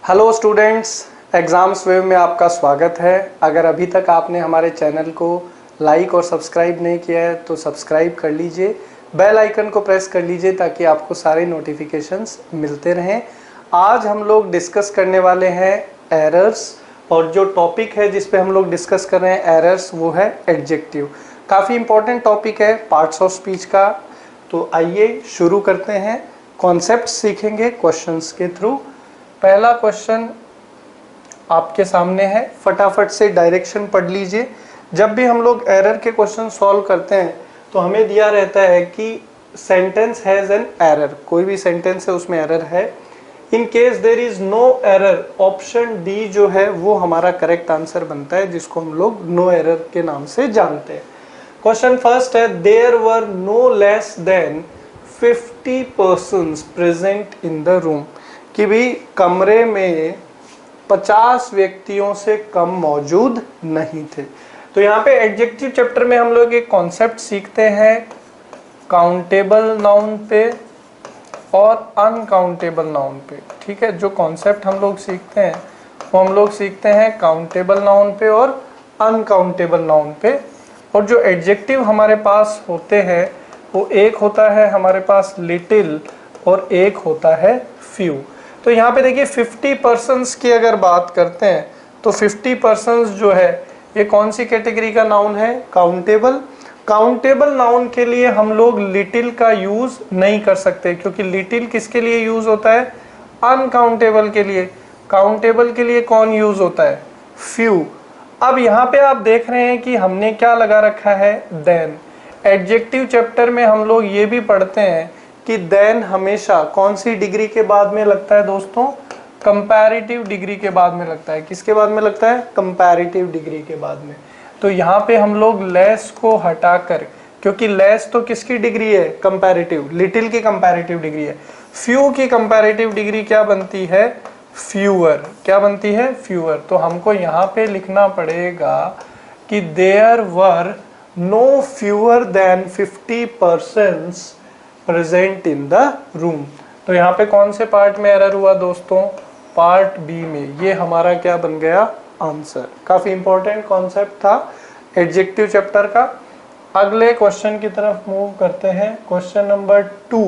Hello students, exams wave में आपका स्वागत है। अगर अभी तक आपने हमारे चैनल को लाइक और सब्सक्राइब नहीं किया है तो सब्सक्राइब कर लीजिए, बेल आइकन को प्रेस कर लीजिए ताकि आपको सारे नोटिफिकेशंस मिलते रहें। आज हम लोग डिस्कस करने वाले हैं एरर्स, और जो टॉपिक है जिस पे हम लोग डिस्कस कर रहे हैं एरर्स वो है एडजेक्टिव। काफ़ी इंपॉर्टेंट टॉपिक है पार्ट्स ऑफ स्पीच का। तो आइए शुरू करते हैं, कॉन्सेप्ट सीखेंगे क्वेश्चंस के थ्रू। पहला क्वेश्चन आपके सामने है, फटाफट से डायरेक्शन पढ़ लीजिए। जब भी हम लोग एरर के क्वेश्चन सॉल्व करते हैं तो हमें दिया रहता है कि सेंटेंस हैज एन एरर, कोई भी सेंटेंस है उसमें एरर है। In case there is no error, option D जो है वो हमारा करेक्ट आंसर बनता है, जिसको हम लोग नो एरर के नाम से जानते हैं। क्वेश्चन फर्स्ट है, there were no less than 50 persons present in the room, कि भी कमरे में 50 व्यक्तियों से कम मौजूद नहीं थे। तो यहाँ पे एडजेक्टिव चैप्टर में हम लोग एक कॉन्सेप्ट सीखते हैं काउंटेबल नाउन पे और अनकाउंटेबल नाउन पे। ठीक है, जो कॉन्सेप्ट हम लोग सीखते हैं वो हम लोग सीखते हैं काउंटेबल नाउन पे और अनकाउंटेबल नाउन पे। और जो एडजेक्टिव हमारे पास होते हैं वो एक होता है हमारे पास लिटिल और एक होता है फ्यू। तो यहाँ पे देखिए 50 पर्सन्स की अगर बात करते हैं तो 50 पर्सन्स जो है ये कौन सी कैटेगरी का नाउन है? काउंटेबल। काउंटेबल नाउन के लिए हम लोग लिटिल का यूज नहीं कर सकते, क्योंकि लिटिल किसके लिए यूज होता है? अनकाउंटेबल के लिए। काउंटेबल के लिए कौन यूज होता है? फ्यू। अब यहाँ पे आप देख रहे हैं कि हमने क्या लगा रखा है? देन। एडजेक्टिव चैप्टर में हम लोग ये भी पढ़ते हैं कि देन हमेशा कौन सी डिग्री के बाद में लगता है दोस्तों? कंपैरेटिव डिग्री के बाद में लगता है। किसके बाद में लगता है? कंपैरेटिव डिग्री के बाद में। तो यहाँ पे हम लोग लेस को हटाकर, क्योंकि लेस तो किसकी डिग्री है? कंपैरेटिव। लिटिल की कंपैरेटिव डिग्री है। फ्यू की कंपैरेटिव डिग्री क्या बनती है? फ्यूअर। क्या बनती है? फ्यूअर। तो हमको यहाँ पे लिखना पड़ेगा कि there were no fewer than 50 persons present in the room. तो यहाँ पे कौन से पार्ट में एरर हुआ दोस्तों? पार्ट बी में। ये हमारा क्या बन गया? आंसर। काफी इंपॉर्टेंट कॉन्सेप्ट था एडजेक्टिव चैप्टर का। अगले क्वेश्चन की तरफ मूव करते हैं। क्वेश्चन नंबर 2,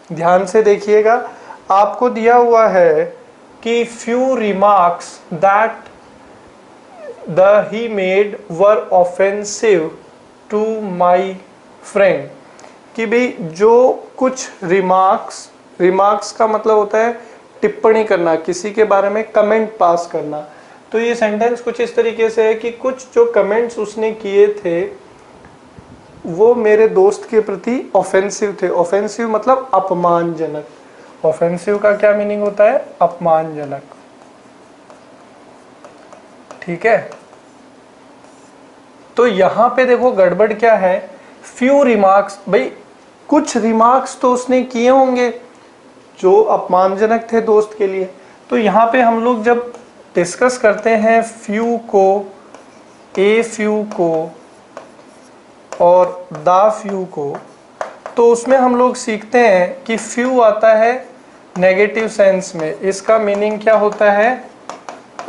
ध्यान से देखिएगा। आपको दिया हुआ है कि few remarks that the he made were offensive to my friend, कि भी जो कुछ रिमार्क्स का मतलब होता है टिप्पणी करना, किसी के बारे में कमेंट पास करना। तो ये सेंटेंस कुछ इस तरीके से है कि कुछ जो कमेंट्स उसने किए थे वो मेरे दोस्त के प्रति ऑफेंसिव थे। ऑफेंसिव मतलब अपमानजनक। ऑफेंसिव का क्या मीनिंग होता है? अपमानजनक। ठीक है, तो यहां पे देखो गड़बड़ क्या है। फ्यू रिमार्क्स, भाई कुछ रिमार्क्स तो उसने किए होंगे जो अपमानजनक थे दोस्त के लिए। तो यहाँ पे हम लोग जब डिस्कस करते हैं फ्यू को, ए फ्यू को और द फ्यू को, तो उसमें हम लोग सीखते हैं कि फ्यू आता है नेगेटिव सेंस में। इसका मीनिंग क्या होता है?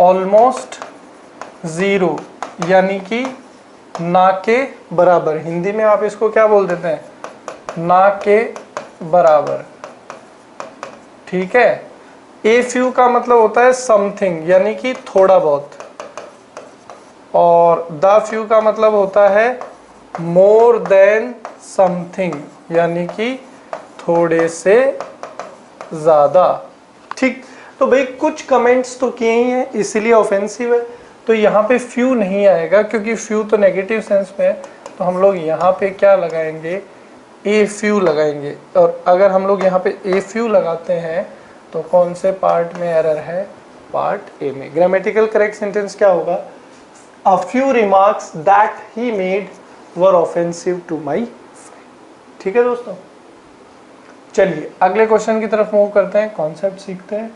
ऑलमोस्ट जीरो, यानी कि ना के बराबर। हिंदी में आप इसको क्या बोल देते हैं? ना के बराबर। ठीक है। ए फ्यू का मतलब होता है समथिंग, यानी कि थोड़ा बहुत, और द फ्यू का मतलब होता है मोर देन समथिंग, यानी कि थोड़े से ज्यादा। ठीक, तो भाई कुछ कमेंट्स तो किए ही हैं इसीलिए ऑफेंसिव है। तो यहाँ पे फ्यू नहीं आएगा क्योंकि फ्यू तो नेगेटिव सेंस में है। तो हम लोग यहाँ पे क्या लगाएंगे? ए फ्यू लगाएंगे। और अगर हम लोग यहाँ पे ए फ्यू लगाते हैं तो कौन से पार्ट में एरर है? पार्ट ए में। ग्रामेटिकल करेक्ट सेंटेंस क्या होगा? A few remarks that he made were offensive to my friend. ठीक है दोस्तों, चलिए अगले क्वेश्चन की तरफ मूव करते हैं, कॉन्सेप्ट सीखते हैं।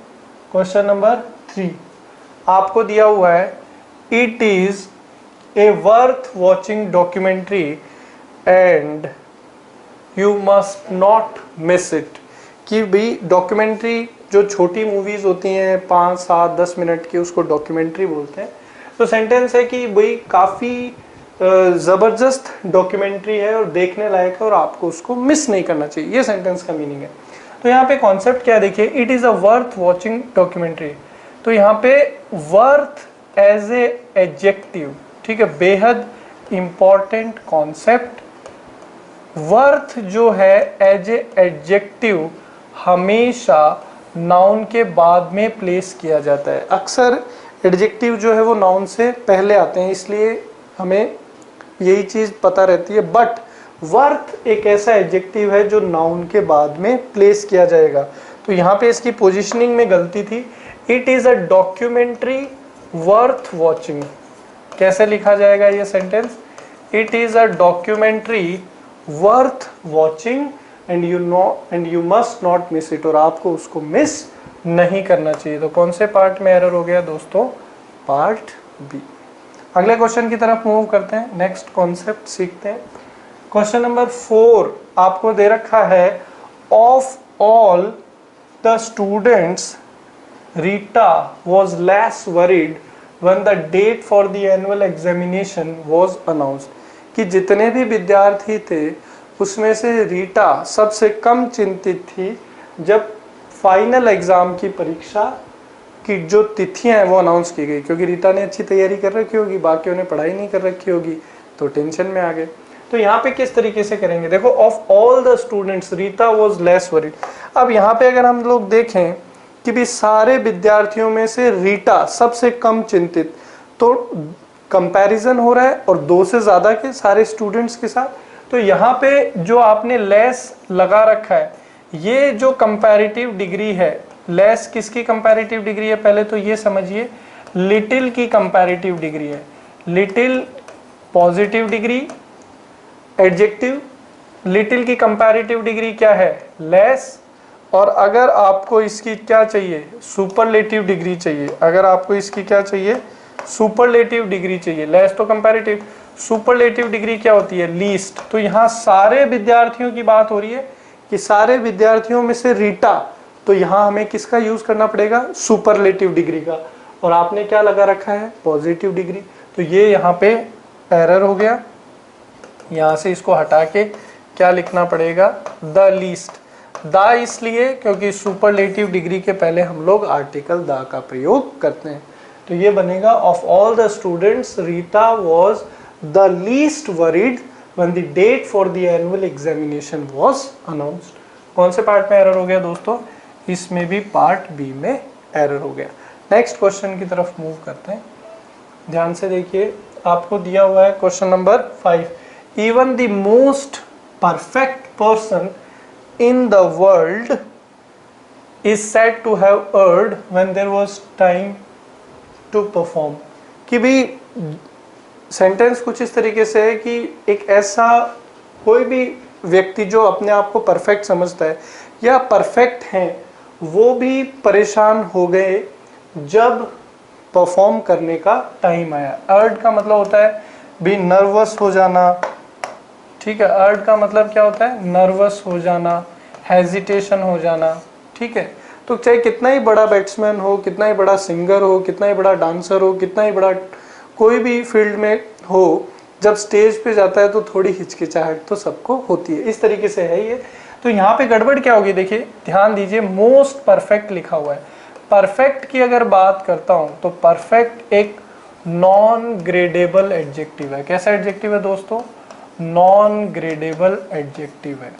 क्वेश्चन नंबर 3 आपको दिया हुआ है, it is a worth watching documentary and you must not miss it, कि भी डॉक्यूमेंट्री जो छोटी मूवीज़ होती हैं 5, 7, 10 मिनट की, उसको डॉक्यूमेंट्री बोलते हैं। तो सेंटेंस है कि भाई काफ़ी ज़बरदस्त डॉक्यूमेंट्री है और देखने लायक है और आपको उसको मिस नहीं करना चाहिए, ये सेंटेंस का मीनिंग है। तो यहाँ पे कॉन्सेप्ट क्या देखिए, it is a worth watching documentary. तो यहाँ पे वर्थ एज ए एडजेक्टिव, ठीक है, बेहद इंपॉर्टेंट कॉन्सेप्ट। वर्थ जो है एज ए एडजेक्टिव हमेशा नाउन के बाद में प्लेस किया जाता है। अक्सर एडजेक्टिव जो है वो नाउन से पहले आते हैं, इसलिए हमें यही चीज़ पता रहती है। बट वर्थ एक ऐसा एडजेक्टिव है जो नाउन के बाद में प्लेस किया जाएगा। तो यहाँ पे इसकी पोजीशनिंग में गलती थी। It is a documentary worth watching. कैसे लिखा जाएगा ये sentence? It is a documentary worth watching and you must not miss it, और आपको उसको मिस नहीं करना चाहिए। तो कौन से पार्ट में एरर हो गया दोस्तों? Part B. अगले क्वेश्चन की तरफ मूव करते हैं, नेक्स्ट कॉन्सेप्ट सीखते हैं। क्वेश्चन नंबर 4 आपको दे रखा है, of all the students Rita was less worried when the date for the annual examination was announced. कि जितने भी विद्यार्थी थे उसमें से रीटा सबसे कम चिंतित थी जब फाइनल एग्जाम की परीक्षा की जो तिथियां हैं वो अनाउंस की गई, क्योंकि रीटा ने अच्छी तैयारी कर रखी होगी, बाकियों ने पढ़ाई नहीं कर रखी होगी, तो टेंशन में आ गए। तो यहाँ पे किस तरीके से करेंगे? देखो, of all the students Rita was less worried. अब यहाँ पे अगर हम लोग देखें कि भी सारे विद्यार्थियों में से रीटा सबसे कम चिंतित, तो कंपैरिजन हो रहा है और 2 से ज़्यादा के सारे स्टूडेंट्स के साथ। तो यहाँ पे जो आपने लेस लगा रखा है, ये जो कंपैरेटिव डिग्री है, लेस किसकी कंपैरेटिव डिग्री है? पहले तो ये समझिए, लिटिल की कंपैरेटिव डिग्री है। Little positive degree, adjective, little की कंपैरेटिव डिग्री क्या है? लेस। और अगर आपको इसकी क्या चाहिए? सुपरलेटिव डिग्री चाहिए। अगर आपको इसकी क्या चाहिए? सुपरलेटिव डिग्री चाहिए। लेस तो कंपैरेटिव, सुपरलेटिव डिग्री क्या होती है? लीस्ट। तो यहाँ सारे विद्यार्थियों की बात हो रही है कि सारे विद्यार्थियों में से रीटा, तो यहाँ हमें किसका यूज करना पड़ेगा? सुपरलेटिव डिग्री का। और आपने क्या लगा रखा है? Positive degree. तो ये यहाँ पे एरर हो गया। यहाँ से इसको हटा के क्या लिखना पड़ेगा? The least. द इसलिए क्योंकि सुपरलेटिव डिग्री के पहले हम लोग आर्टिकल द का प्रयोग करते हैं। तो ये बनेगा, of all the students Rita was the least worried when the date for the annual examination was announced. कौन से पार्ट में एरर हो गया दोस्तों? इसमें भी पार्ट बी में एरर हो गया। नेक्स्ट क्वेश्चन की तरफ मूव करते हैं। ध्यान से देखिए, आपको दिया हुआ है question number 5, even the most perfect person in the world is said to have erred when there was time to perform। कि भी सेंटेंस कुछ इस तरीके से है कि एक ऐसा कोई भी व्यक्ति जो अपने आप को परफेक्ट समझता है या परफेक्ट है, वो भी परेशान हो गए जब परफॉर्म करने का टाइम आया। अर्ड का मतलब होता है भी नर्वस हो जाना, ठीक है। अर्ड का मतलब क्या होता है? नर्वस हो जाना, हेजिटेशन हो जाना, ठीक है। तो चाहे कितना ही बड़ा बैट्समैन हो, कितना ही बड़ा सिंगर हो, कितना ही बड़ा डांसर हो, कितना ही बड़ा कोई भी फील्ड में हो, जब स्टेज पे जाता है तो थोड़ी हिचकिचाहट तो सबको होती है। इस तरीके से है ये। तो यहाँ पे गड़बड़ क्या होगी? देखिए, ध्यान दीजिए, मोस्ट परफेक्ट लिखा हुआ है। परफेक्ट की अगर बात करता हूँ तो परफेक्ट एक नॉन ग्रेडेबल एडजेक्टिव है। कैसा एडजेक्टिव है दोस्तों? नॉन ग्रेडेबल एडजेक्टिव है।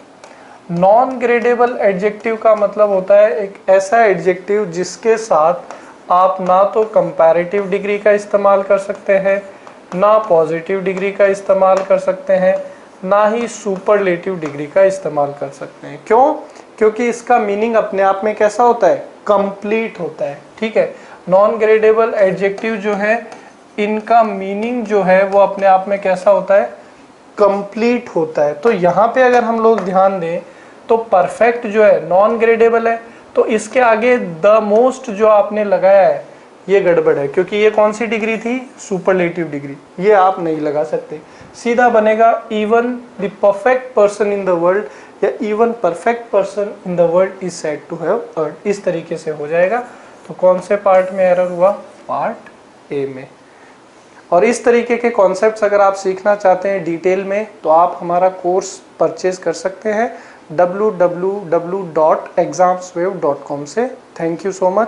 नॉन ग्रेडेबल एडजेक्टिव का मतलब होता है एक ऐसा एडजेक्टिव जिसके साथ आप ना तो कंपैरेटिव डिग्री का इस्तेमाल कर सकते हैं, ना पॉजिटिव डिग्री का इस्तेमाल कर सकते हैं, ना ही सुपरलेटिव डिग्री का इस्तेमाल कर सकते हैं। क्यों? क्योंकि इसका मीनिंग अपने आप में कैसा होता है? कंप्लीट होता है, ठीक है। नॉन ग्रेडेबल एडजेक्टिव जो है, इनका मीनिंग जो है वो अपने आप में कैसा होता है? कंप्लीट होता है। तो यहाँ पे अगर हम लोग ध्यान दें तो परफेक्ट जो है नॉन ग्रेडेबल है, तो इसके आगे द मोस्ट जो आपने लगाया है ये गड़बड़ है, क्योंकि ये कौन सी डिग्री थी? Superlative degree. ये आप नहीं लगा सकते। सीधा बनेगा even the perfect person in the world या even perfect person in the world is said to have earn, इस तरीके से हो जाएगा। तो कौन से पार्ट में एरर हुआ? पार्ट ए में। और इस तरीके के कॉन्सेप्ट्स अगर आप सीखना चाहते हैं डिटेल में तो आप हमारा कोर्स परचेज कर सकते हैं www.examswave.com से। Thank you so much.